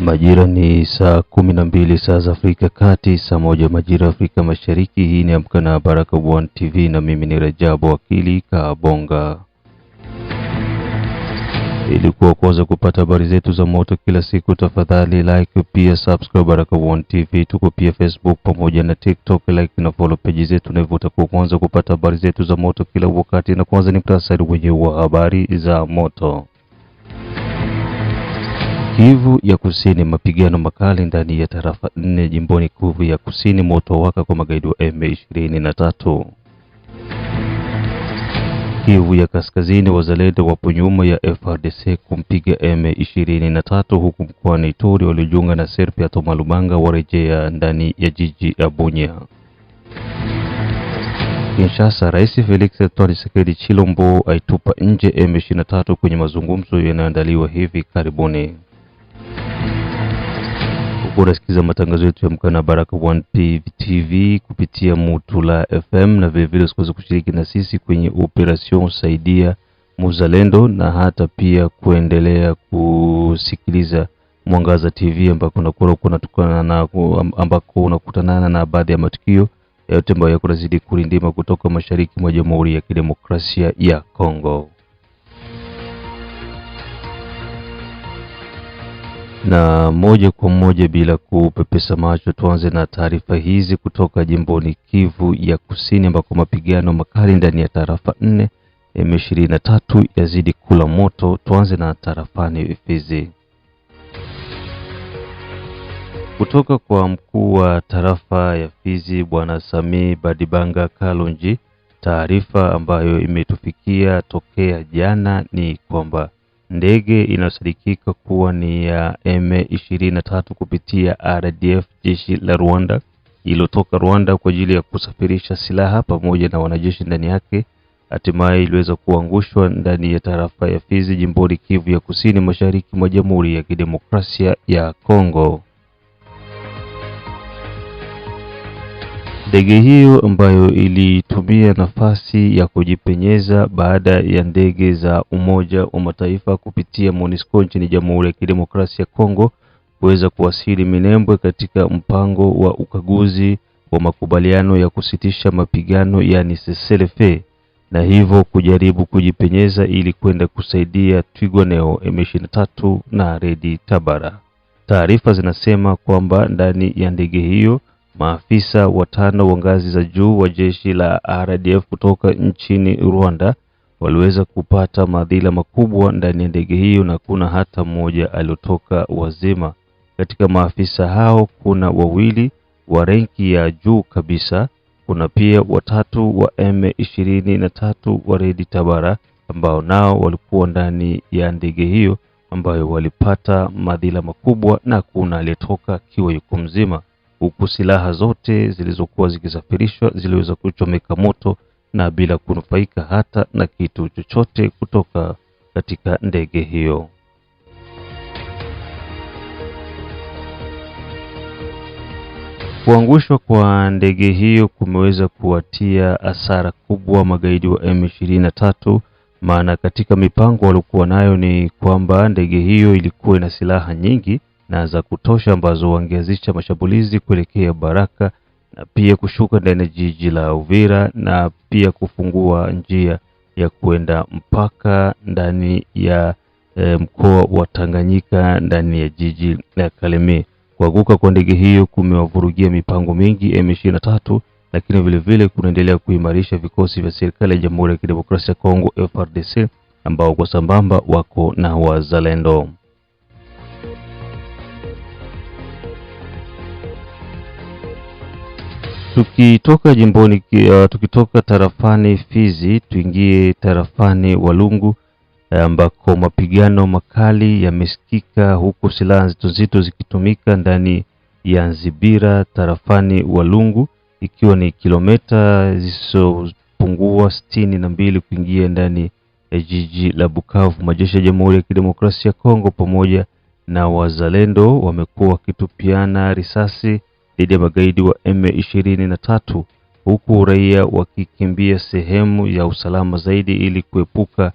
Majira ni saa 12 saa za Afrika Kati, saa 1 majira Afrika Mashariki. Hii ni Amka na Baraka1 TV na mimi ni Rajabu Wakili Kabonga. Ili kwanza kupata habari zetu za moto kila siku, tafadhali like pia subscribe Baraka1 TV. Tuko pia Facebook pamoja na TikTok, like na follow page zetu, na hivyo utakuwa kwanza kupata habari zetu za moto kila wakati. Na kwanza ni muhtasari wa habari za moto. Kivu ya Kusini, mapigano makali ndani ya tarafa 4 jimboni Kivu ya Kusini, moto waka kwa magaidi wa M23. Kivu ya Kaskazini, wazalendo wapo nyuma ya FARDC kumpiga M23, huku mkoani Ituri walijiunga na Serpia Toma Lubanga warejea ndani ya jiji la Bunia. Kinshasa, Rais Felix Antoine Tshisekedi Tshilombo aitupa nje M23 kwenye mazungumzo yanayoandaliwa hivi karibuni. Unasikiza matangazo yetu ya Amka na Baraka1 TV kupitia Mutula FM, na vile usikose kushiriki na sisi kwenye operation Saidia Muzalendo, na hata pia kuendelea kusikiliza Mwangaza TV ambako unakutana na baadhi ya matukio yote ambayo yako nazidi kulindima kutoka mashariki mwa Jamhuri ya Kidemokrasia ya Kongo. Na moja kwa moja bila kupepesa macho, tuanze na taarifa hizi kutoka jimboni Kivu ya Kusini, ambako mapigano makali ndani ya tarafa 4 M23 yazidi kula moto. Tuanze na tarafani Fizi. Kutoka kwa mkuu wa tarafa ya Fizi Bwana Sami Badibanga Kalonji, taarifa ambayo imetufikia tokea jana ni kwamba ndege inasadikika kuwa ni ya M23 kupitia RDF, jeshi la Rwanda, iliyotoka Rwanda kwa ajili ya kusafirisha silaha pamoja na wanajeshi ndani yake, hatimaye iliweza kuangushwa ndani ya tarafa ya Fizi jimboni Kivu ya Kusini, mashariki mwa Jamhuri ya Kidemokrasia ya Kongo. Ndege hiyo ambayo ilitumia nafasi ya kujipenyeza baada ya ndege za Umoja wa Mataifa kupitia MONUSCO nchini Jamhuri ya Kidemokrasia ya Kongo kuweza kuwasili Minembwe katika mpango wa ukaguzi wa makubaliano ya kusitisha mapigano, yani cessez-le-feu, na hivyo kujaribu kujipenyeza ili kwenda kusaidia Twirwaneho, M23 na Red Tabara. Taarifa zinasema kwamba ndani ya ndege hiyo maafisa 5 wa ngazi za juu wa jeshi la RDF kutoka nchini Rwanda waliweza kupata madhila makubwa ndani ya ndege hiyo, na kuna hata mmoja aliotoka wazima. Katika maafisa hao kuna 2 wa renki ya juu kabisa. Kuna pia 3 wa M23 wa Red Tabara ambao nao walikuwa ndani ya ndege hiyo, ambayo walipata madhila makubwa, na kuna aliyetoka kiwa yuko mzima, huku silaha zote zilizokuwa zikisafirishwa ziliweza kuchomeka moto na bila kunufaika hata na kitu chochote kutoka katika ndege hiyo. Kuangushwa kwa ndege hiyo kumeweza kuwatia hasara kubwa magaidi wa M23, maana katika mipango walikuwa nayo ni kwamba ndege hiyo ilikuwa na silaha nyingi na za kutosha ambazo wangeanzisha mashambulizi kuelekea Baraka na pia kushuka ndani ya jiji la Uvira, na pia kufungua njia ya kwenda mpaka ndani ya mkoa wa Tanganyika ndani ya jiji la Kalemi. Kuanguka kwa ndege hiyo kumewavurugia mipango mingi M23, lakini vile vile kunaendelea kuimarisha vikosi vya serikali ya Jamhuri ya Kidemokrasia ya Kongo FARDC, ambao kwa sambamba wako na wazalendo. Tukitoka tarafani Fizi tuingie tarafani Walungu, ambako mapigano makali yamesikika, huku silaha nzito zikitumika ndani ya Nzibira tarafani Walungu, ikiwa ni kilomita zisizopungua 62 kuingia ndani ya jiji la Bukavu. Majeshi ya Jamhuri ya Kidemokrasia ya Kongo pamoja na wazalendo wamekuwa wakitupiana risasi dhidi ya magaidi wa M23, huku raia wakikimbia sehemu ya usalama zaidi ili kuepuka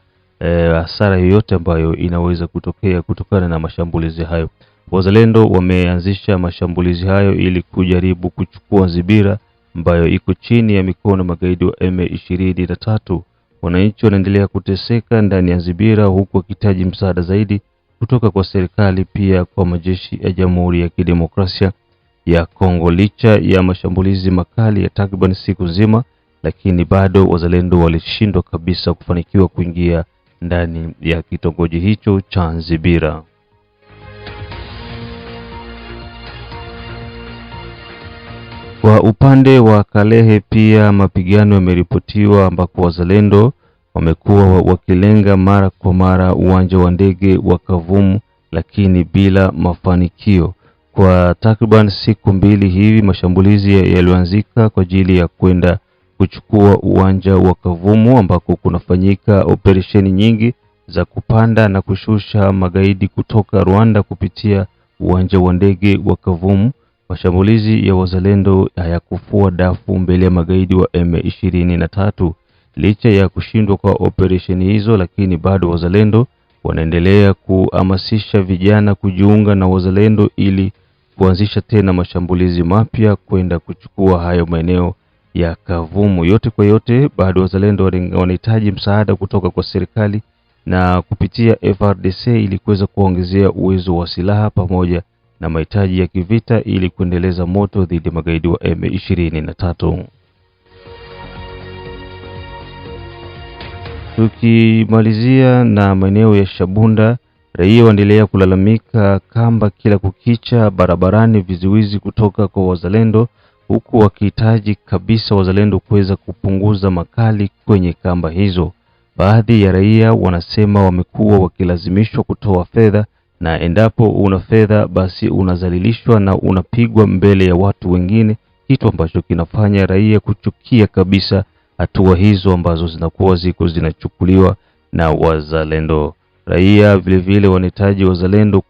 hasara yoyote ambayo inaweza kutokea kutokana na mashambulizi hayo. Wazalendo wameanzisha mashambulizi hayo ili kujaribu kuchukua Nzibira ambayo iko chini ya mikono magaidi wa M23. Wananchi wanaendelea kuteseka ndani ya Nzibira huku wakihitaji msaada zaidi kutoka kwa serikali, pia kwa majeshi ya Jamhuri ya Kidemokrasia ya Kongo. Licha ya mashambulizi makali ya takriban siku nzima, lakini bado wazalendo walishindwa kabisa kufanikiwa kuingia ndani ya kitongoji hicho cha Nzibira. Kwa upande wa Kalehe pia mapigano yameripotiwa ambako wazalendo wamekuwa wakilenga mara kwa mara uwanja wa ndege wa Kavumu, lakini bila mafanikio. Kwa takriban siku mbili hivi mashambulizi yalianzika kwa ajili ya kwenda kuchukua uwanja wa Kavumu ambako kunafanyika operesheni nyingi za kupanda na kushusha magaidi kutoka Rwanda kupitia uwanja wa ndege wa Kavumu. Mashambulizi ya wazalendo hayakufua dafu mbele ya magaidi wa M23. Licha ya kushindwa kwa operesheni hizo, lakini bado wazalendo wanaendelea kuhamasisha vijana kujiunga na wazalendo ili kuanzisha tena mashambulizi mapya kwenda kuchukua hayo maeneo ya Kavumu. Yote kwa yote, bado wazalendo wanahitaji msaada kutoka kwa serikali na kupitia FARDC ili kuweza kuongezea uwezo wa silaha pamoja na mahitaji ya kivita ili kuendeleza moto dhidi ya magaidi wa M23. Tukimalizia na maeneo ya Shabunda, raia waendelea kulalamika kamba kila kukicha barabarani, vizuizi kutoka kwa wazalendo, huku wakihitaji kabisa wazalendo kuweza kupunguza makali kwenye kamba hizo. Baadhi ya raia wanasema wamekuwa wakilazimishwa kutoa fedha, na endapo una fedha basi unazalilishwa na unapigwa mbele ya watu wengine, kitu ambacho kinafanya raia kuchukia kabisa hatua hizo ambazo zinakuwa zinachukuliwa na wazalendo. Raia vile vile wanahitaji wazalendo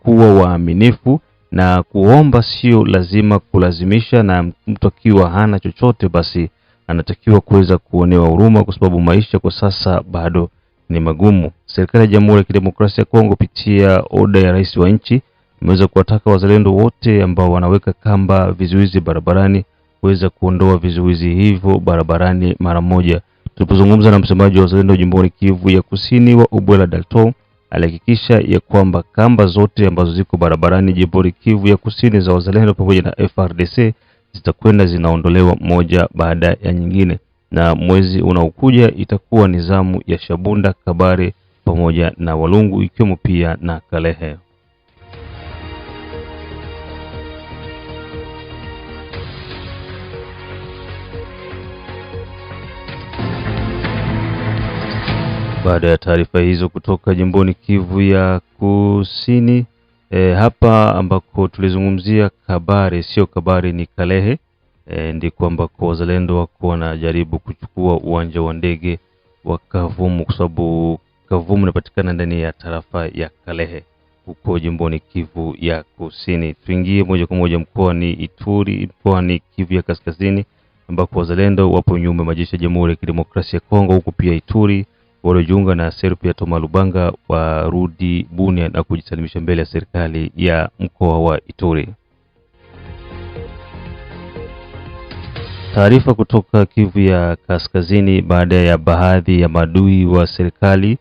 kuwa waaminifu na kuomba, sio lazima kulazimisha, na mtu akiwa hana chochote basi anatakiwa kuweza kuonewa huruma, kwa sababu maisha kwa sasa bado ni magumu. Serikali ya Jamhuri ya Kidemokrasia ya Kongo kupitia oda ya rais wa nchi imeweza kuwataka wazalendo wote ambao wanaweka kamba vizuizi barabarani kuweza kuondoa vizuizi hivyo barabarani mara moja. Tulipozungumza na msemaji wa wazalendo jimboni Kivu ya Kusini wa Ubwela Dalton, alihakikisha ya kwamba kamba zote ambazo ziko barabarani jimboni Kivu ya Kusini za wazalendo pamoja na FARDC zitakwenda zinaondolewa moja baada ya nyingine, na mwezi unaokuja itakuwa nizamu ya Shabunda, Kabare pamoja na Walungu, ikiwemo pia na Kalehe. Baada ya taarifa hizo kutoka jimboni Kivu ya Kusini, hapa ambako tulizungumzia Kabare, sio Kabare ni Kalehe, ndiko ambako wazalendo wako wanajaribu kuchukua uwanja wa ndege wa Kavumu, kwa sababu Kavumu inapatikana ndani ya tarafa ya Kalehe huko jimboni Kivu ya Kusini. Tuingie moja kwa moja mkoani Ituri, mkoani Kivu ya Kaskazini, ambako wazalendo wapo nyuma majeshi ya Jamhuri ya Kidemokrasia ya Kongo. Huko pia Ituri waliojiunga na Serpia Toma Lubanga warudi Bunia na kujisalimisha mbele ya serikali ya mkoa wa Ituri. Taarifa kutoka Kivu ya Kaskazini, baada ya baadhi ya maadui wa serikali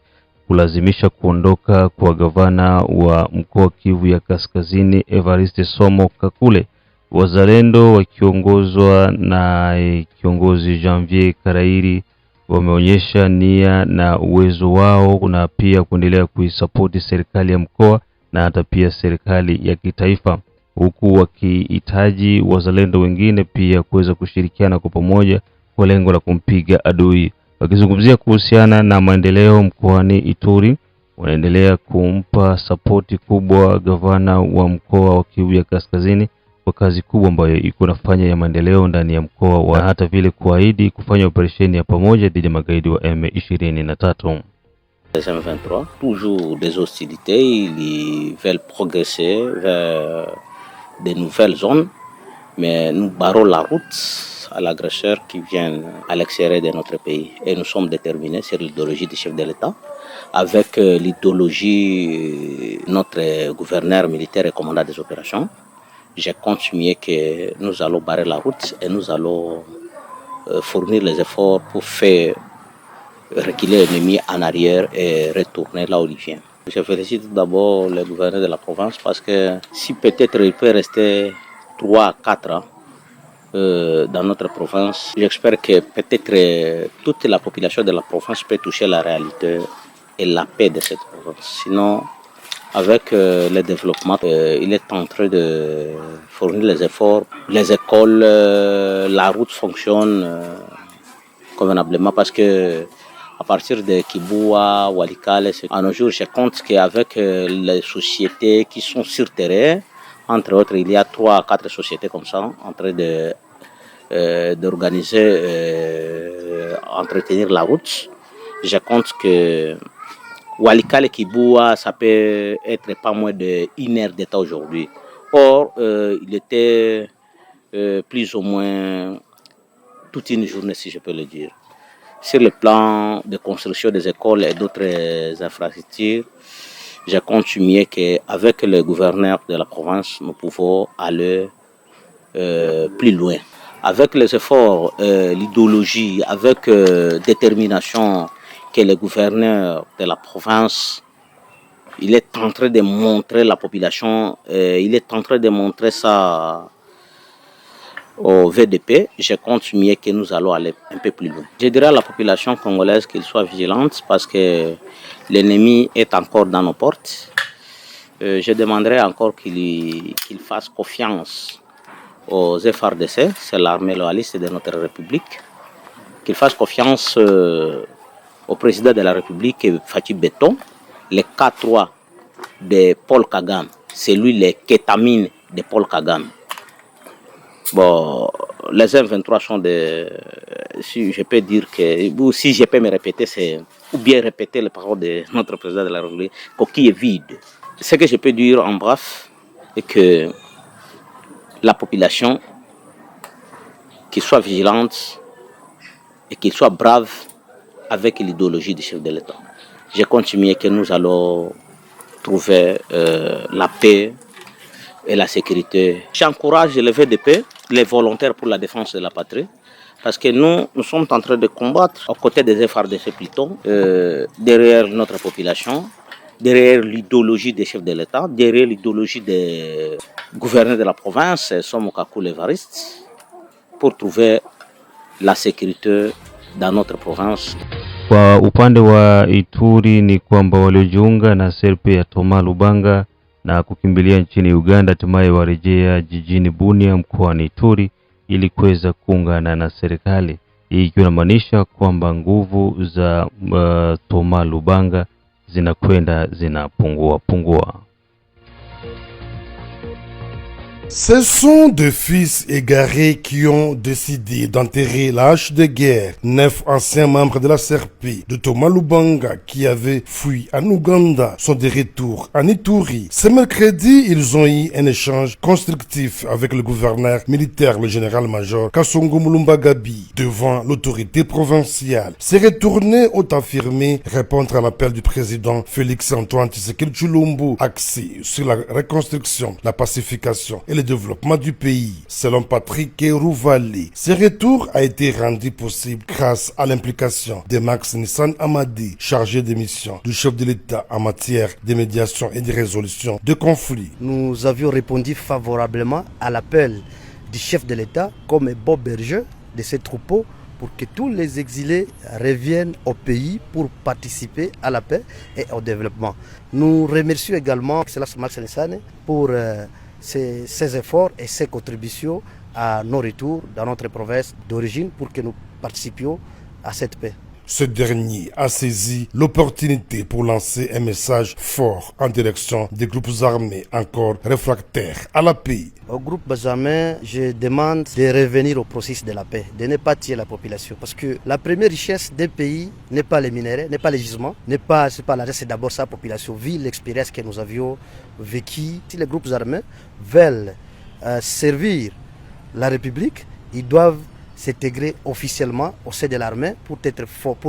kulazimisha kuondoka kwa gavana wa mkoa Kivu ya Kaskazini Evariste Somo Kakule, wazalendo wakiongozwa na kiongozi Janvier Karairi wameonyesha nia na uwezo wao na pia kuendelea kuisapoti serikali ya mkoa na hata pia serikali ya kitaifa, huku wakihitaji wazalendo wengine pia kuweza kushirikiana kwa pamoja kwa lengo la kumpiga adui. Wakizungumzia kuhusiana na maendeleo mkoani Ituri, wanaendelea kumpa sapoti kubwa gavana wa mkoa wa Kivu ya Kaskazini kwa kazi kubwa ambayo iko nafanya ya maendeleo ndani ya mkoa wa, hata vile kuahidi kufanya operesheni ya pamoja dhidi ya magaidi wa M23. M23, toujours des hostilités, ils veulent progresser vers de nouvelles zones, mais nous barrons la route à l'agresseur qui vient à l'extérieur de notre pays. Et nous sommes déterminés, c'est l'idéologie du chef de l'État, avec l'idéologie, notre gouverneur militaire et commandant des opérations, j'ai continué que nous allons barrer la route et nous allons fournir les efforts pour faire reculer l'ennemi en arrière et retourner là où il vient. Je félicite d'abord le gouverneur de la province parce que si peut-être il peut rester 3 à 4 ans dans notre province, j'espère que peut-être toute la population de la province peut toucher la réalité et la paix de cette province. Sinon, avec le développement, il est en train de fournir les efforts. Les écoles, la route fonctionne convenablement parce que à partir de Kiboua, Walikale, à nos jours, je compte qu'avec les sociétés qui sont sur terrain, entre autres, il y a 3 à 4 sociétés comme ça, en train d'organiser, entretenir la route. Je compte que Walikale et Kiboua, ça peut être pas moins d'1 heure d'état aujourd'hui. Or, il était plus ou moins toute une journée, si je peux le dire. Sur le plan de construction des écoles et d'autres infrastructures, j'ai continué qu'avec le gouverneur de la province, nous pouvons aller plus loin. Avec les efforts, l'idéologie, avec détermination que le gouverneur de la province, il est en train de montrer la population, il est en train de montrer ça au VDP, je continue que nous allons aller un peu plus loin. Je dirais à la population congolaise qu'elle soit vigilante parce que l'ennemi est encore dans nos portes. Je demanderai encore qu'il fasse confiance aux FRDC, c'est l'armée loyaliste de notre République, qu'il fasse confiance au président de la République, Fatih Beton, les K3 de Paul Kagame, c'est lui les kétamines de Paul Kagame. Bon, les M23 sont des, si je peux dire que, ou si je peux me répéter, c'est, ou bien répéter les paroles de notre président de la République, coquille vide. Ce que je peux dire en bref est que la population, qu'il soit vigilante et qu'il soit brave avec l'idéologie du chef de l'État. Je continue que nous allons trouver la paix et la sécurité. J'encourage les VDP, les volontaires pour la défense de la patrie, parce que nous sommes en train de combattre aux côtés des FRDC plutôt, derrière notre population, derrière l'idéologie des chefs de l'État, derrière l'idéologie des gouverneurs de la province, Somokaku Levariste, pour trouver la sécurité dans notre province. Kwa upande wa Ituri ni kwamba waliojiunga na serpe ya Thomas Lubanga na kukimbilia nchini Uganda hatimaye warejea jijini Bunia mkoani Ituri ili kuweza kuungana na serikali. Hii ikiwa inamaanisha kwamba nguvu za Thomas Lubanga zinakwenda zinapungua. Ce sont deux fils égarés qui ont décidé d'enterrer la hache de guerre. 9 anciens membres de la CRP de Thomas Lubanga qui avaient fui en Ouganda sont de retour en Ituri. Ce mercredi, ils ont eu un échange constructif avec le gouverneur militaire, le général-major Kasongo Mulumba Gabi, devant l'autorité provinciale. Ces retournés ont affirmé répondre à l'appel du président Félix Antoine Tshisekedi Tshilombo axé sur la reconstruction, la pacification et le développement du pays. Selon Patrick Rouvali, ce retour a été rendu possible grâce à l'implication de Max Nissan Amadi, chargé de mission du chef de l'État en matière de médiation et de résolution de conflits. Nous avions répondu favorablement à l'appel du chef de l'État comme Bob Berger de ses troupeaux pour que tous les exilés reviennent au pays pour participer à la paix et au développement. Nous remercions également Excellence Max Nissan pour ses efforts et ses contributions à nos retours dans notre province d'origine pour que nous participions à cette paix. Ce dernier a saisi l'opportunité pour lancer un message fort en direction des groupes armés encore réfractaires à la paix. Au groupe armé, je demande de revenir au processus de la paix, de ne pas tuer la population. Parce que la première richesse d'un pays n'est pas les minéraux, n'est pas les gisements, c'est pas la richesse, c'est d'abord sa population. Vu l'expérience que nous avions vécue, si les groupes armés veulent servir la République, ils doivent s'intégrer officiellement au sein de l'armée pour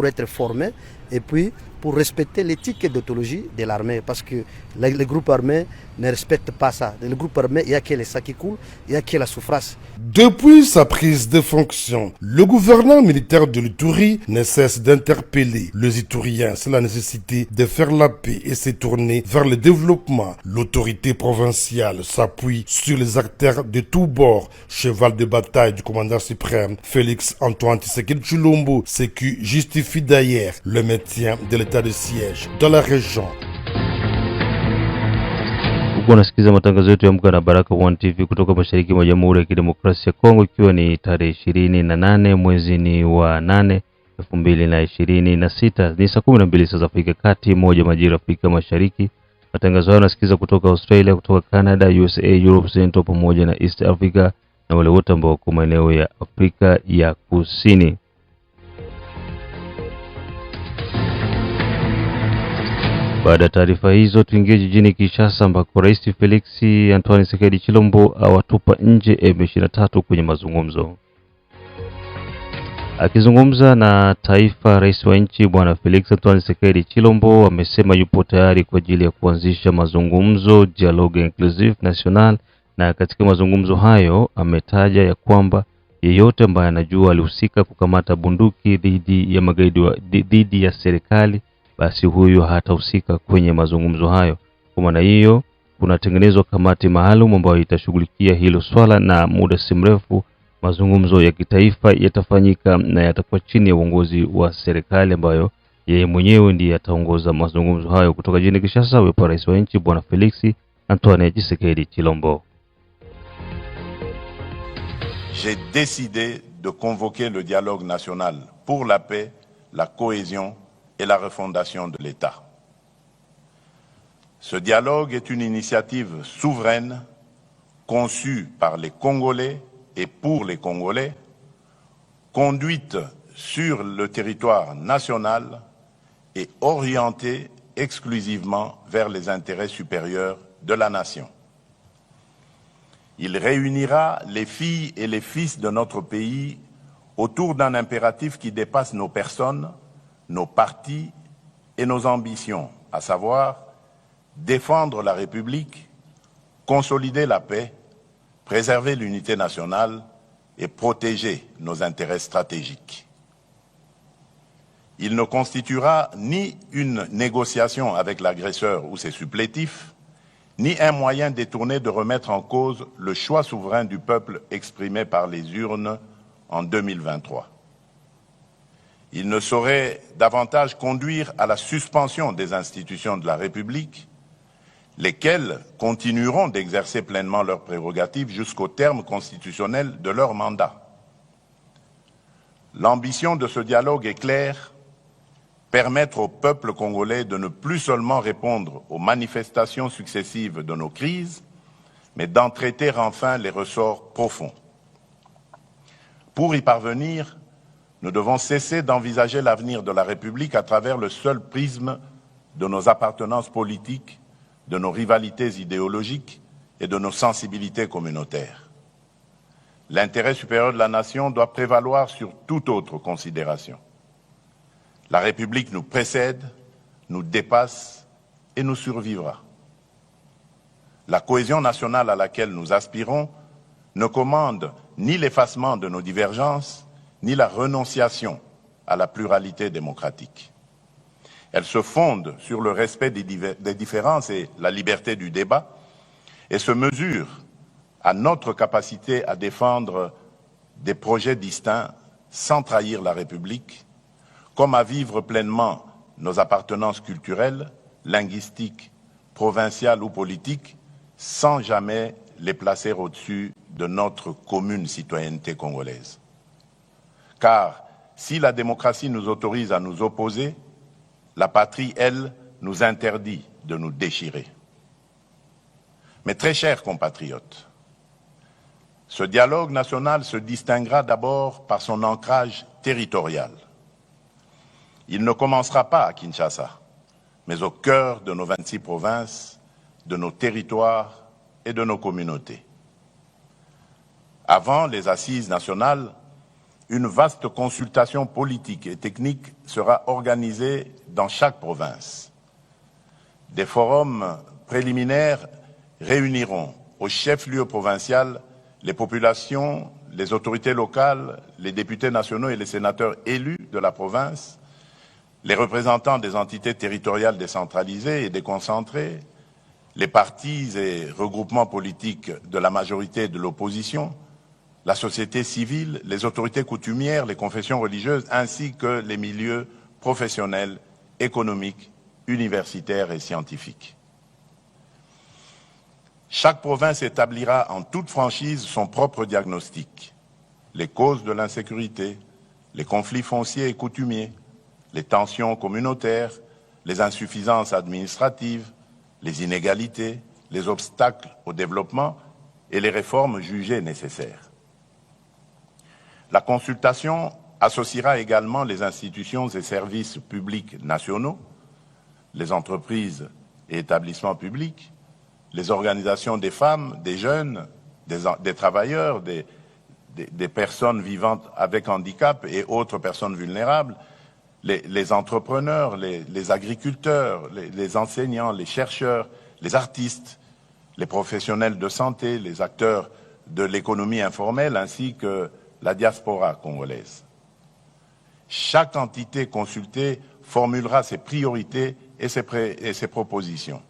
être formés et puis pour respecter l'éthique et déontologie de l'armée, parce que les groupes armés ne respectent pas ça. Le groupe armé, il n'y a que le sang qui coule, il n'y a que la souffrance. Depuis sa prise de fonction, le gouverneur militaire de l'Ituri ne cesse d'interpeller les Ituriens sur la nécessité de faire la paix et se tourner vers le développement. L'autorité provinciale s'appuie sur les acteurs de tous bords, cheval de bataille du commandant suprême Félix Antoine Tshisekedi Tshilombo, ce qui justifie d'ailleurs le maintien de l'état de siège dans la région. Huku unasikiza matangazo yetu ya Amka na Baraka One TV kutoka mashariki mwa Jamhuri ya Kidemokrasia ya Kongo, ikiwa ni tarehe 28 mwezi ni wa 8 2026. Ni saa 12 saa za Afrika Kati, moja majira Afrika Mashariki. Matangazo haya unasikiza kutoka Australia, kutoka Canada, USA, Europe Central pamoja na East Africa na wale wote ambao wako maeneo ya Afrika ya Kusini. Baada ya taarifa hizo, tuingie jijini Kinshasa ambako Rais Felix Antoine Tshisekedi Tshilombo awatupa nje M23 kwenye mazungumzo. Akizungumza na taifa, rais wa nchi Bwana Felix Antoine Tshisekedi Tshilombo amesema yupo tayari kwa ajili ya kuanzisha mazungumzo Dialogue Inclusive National, na katika mazungumzo hayo ametaja ya kwamba yeyote ambaye anajua alihusika kukamata bunduki dhidi ya magaidi dhidi ya serikali, basi huyo hatahusika kwenye mazungumzo hayo. Kwa maana hiyo kunatengenezwa kamati maalum ambayo itashughulikia hilo swala, na muda si mrefu mazungumzo ya kitaifa yatafanyika na yatakuwa chini ya uongozi wa serikali ambayo yeye mwenyewe ndiye ataongoza mazungumzo hayo. Kutoka jijini Kinshasa, yupo rais wa nchi Bwana Felix Antoine Tshisekedi Tshilombo. J'ai décidé de convoquer le dialogue national pour la paix, la cohésion et la refondation de l'État. Ce dialogue est une initiative souveraine conçue par les Congolais et pour les Congolais, conduite sur le territoire national et orientée exclusivement vers les intérêts supérieurs de la nation. Il réunira les filles et les fils de notre pays autour d'un impératif qui dépasse nos personnes, nos partis et nos ambitions, à savoir défendre la République, consolider la paix, préserver l'unité nationale et protéger nos intérêts stratégiques. Il ne constituera ni une négociation avec l'agresseur ou ses supplétifs, ni un moyen détourné de remettre en cause le choix souverain du peuple exprimé par les urnes en 2023. Il ne saurait davantage conduire à la suspension des institutions de la République, lesquelles continueront d'exercer pleinement leurs prérogatives jusqu'au terme constitutionnel de leur mandat. L'ambition de ce dialogue est claire: permettre au peuple congolais de ne plus seulement répondre aux manifestations successives de nos crises, mais d'en traiter enfin les ressorts profonds. Pour y parvenir, nous devons cesser d'envisager l'avenir de la République à travers le seul prisme de nos appartenances politiques, de nos rivalités idéologiques et de nos sensibilités communautaires. L'intérêt supérieur de la nation doit prévaloir sur toute autre considération. La République nous précède, nous dépasse et nous survivra. La cohésion nationale à laquelle nous aspirons ne commande ni l'effacement de nos divergences, ni la renonciation à la pluralité démocratique. Elle se fonde sur le respect des différences et la liberté du débat, et se mesure à notre capacité à défendre des projets distincts sans trahir la République, comme à vivre pleinement nos appartenances culturelles, linguistiques, provinciales ou politiques, sans jamais les placer au-dessus de notre commune citoyenneté congolaise. Car si la démocratie nous autorise à nous opposer, la patrie, elle, nous interdit de nous déchirer. Mais très chers compatriotes, ce dialogue national se distinguera d'abord par son ancrage territorial. Il ne commencera pas à Kinshasa, mais au cœur de nos 26 provinces, de nos territoires et de nos communautés. Avant les assises nationales, une vaste consultation politique et technique sera organisée dans chaque province. Des forums préliminaires réuniront au chef-lieu provincial les populations, les autorités locales, les députés nationaux et les sénateurs élus de la province, les représentants des entités territoriales décentralisées et déconcentrées, les partis et regroupements politiques de la majorité et de l'opposition, la société civile, les autorités coutumières, les confessions religieuses, ainsi que les milieux professionnels, économiques, universitaires et scientifiques. Chaque province établira en toute franchise son propre diagnostic. Les causes de l'insécurité, les conflits fonciers et coutumiers, les tensions communautaires, les insuffisances administratives, les inégalités, les obstacles au développement et les réformes jugées nécessaires. La consultation associera également les institutions et services publics nationaux, les entreprises et établissements publics, les organisations des femmes, des jeunes, des travailleurs, des personnes vivant avec handicap et autres personnes vulnérables, les entrepreneurs, les agriculteurs, les enseignants, les chercheurs, les artistes, les professionnels de santé, les acteurs de l'économie informelle ainsi que la diaspora congolaise. Chaque entité consultée formulera ses priorités et ses propositions.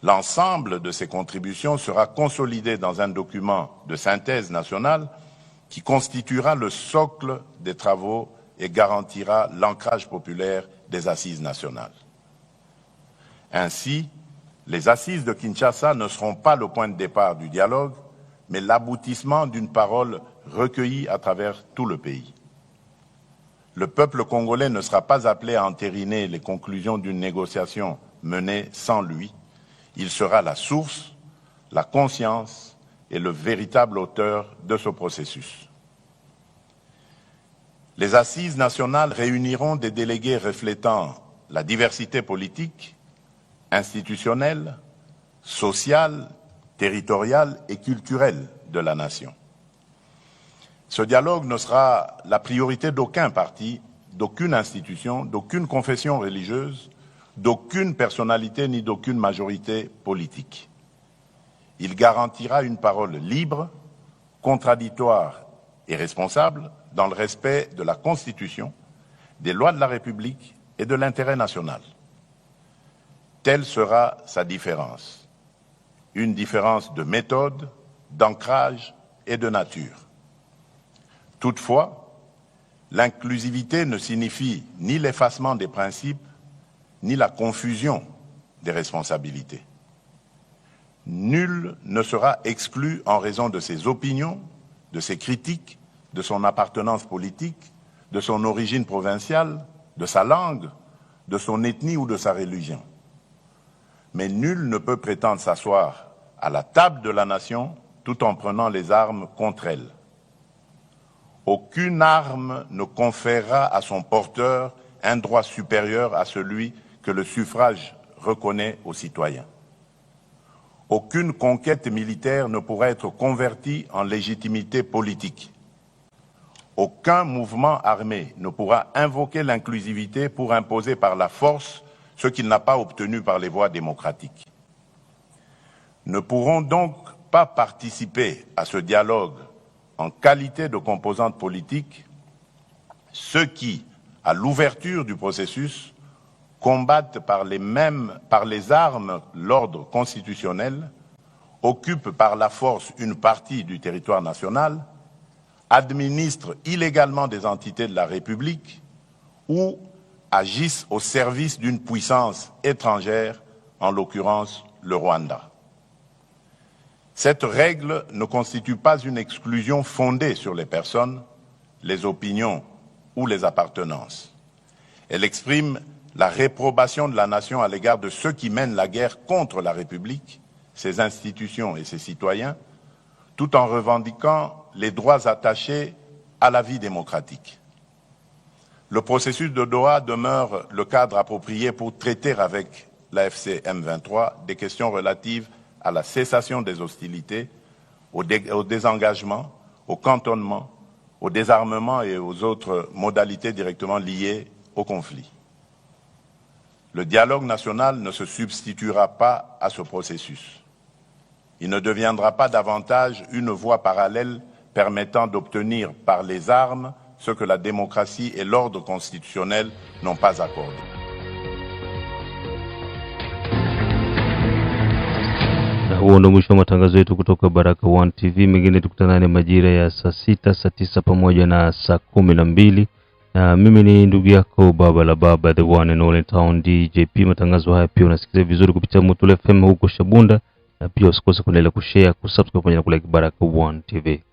L'ensemble de ces contributions sera consolidé dans un document de synthèse nationale qui constituera le socle des travaux et garantira l'ancrage populaire des assises nationales. Ainsi, les assises de Kinshasa ne seront pas le point de départ du dialogue, mais l'aboutissement d'une parole recueillie à travers tout le pays. Le peuple congolais ne sera pas appelé à entériner les conclusions d'une négociation menée sans lui. Il sera la source, la conscience et le véritable auteur de ce processus. Les assises nationales réuniront des délégués reflétant la diversité politique, institutionnelle, sociale, territoriale et culturelle de la nation. Ce dialogue ne sera la priorité d'aucun parti, d'aucune institution, d'aucune confession religieuse, d'aucune personnalité ni d'aucune majorité politique. Il garantira une parole libre, contradictoire et responsable dans le respect de la Constitution, des lois de la République et de l'intérêt national. Telle sera sa différence. Une différence de méthode, d'ancrage et de nature. Toutefois, l'inclusivité ne signifie ni l'effacement des principes, ni la confusion des responsabilités. Nul ne sera exclu en raison de ses opinions, de ses critiques, de son appartenance politique, de son origine provinciale, de sa langue, de son ethnie ou de sa religion. Mais nul ne peut prétendre s'asseoir à la table de la nation tout en prenant les armes contre elle. Aucune arme ne conférera à son porteur un droit supérieur à celui que le suffrage reconnaît aux citoyens. Aucune conquête militaire ne pourra être convertie en légitimité politique. Aucun mouvement armé ne pourra invoquer l'inclusivité pour imposer par la force ce qu'il n'a pas obtenu par les voies démocratiques. Ne pourront donc pas participer à ce dialogue en qualité de composante politique ceux qui, à l'ouverture du processus, combattent par les armes l'ordre constitutionnel, occupent par la force une partie du territoire national, administrent illégalement des entités de la République ou agissent au service d'une puissance étrangère, en l'occurrence le Rwanda. Cette règle ne constitue pas une exclusion fondée sur les personnes, les opinions ou les appartenances. Elle exprime la réprobation de la nation à l'égard de ceux qui mènent la guerre contre la République, ses institutions et ses citoyens, tout en revendiquant les droits attachés à la vie démocratique. Le processus de Doha demeure le cadre approprié pour traiter avec l'AFC M23 des questions relatives à la cessation des hostilités, au désengagement, au cantonnement, au désarmement et aux autres modalités directement liées au conflit. Le dialogue national ne se substituera pas à ce processus. Il ne deviendra pas davantage une voie parallèle permettant d'obtenir par les armes ce que la démocratie et l'ordre constitutionnel n'ont pas accordé. Na huo ndo mwisho wa matangazo yetu kutoka Baraka1 TV. Mengine tukutanane majira ya saa 6, saa 9 pamoja na saa 12. Na mimi ni ndugu yako Baba la Baba, the one and only town DJP. Matangazo haya pia unasikiza vizuri kupitia Mutule FM huko Shabunda, na pia usikose kuendelea kushare, kusubscribe pamoja na kulike Baraka1 TV.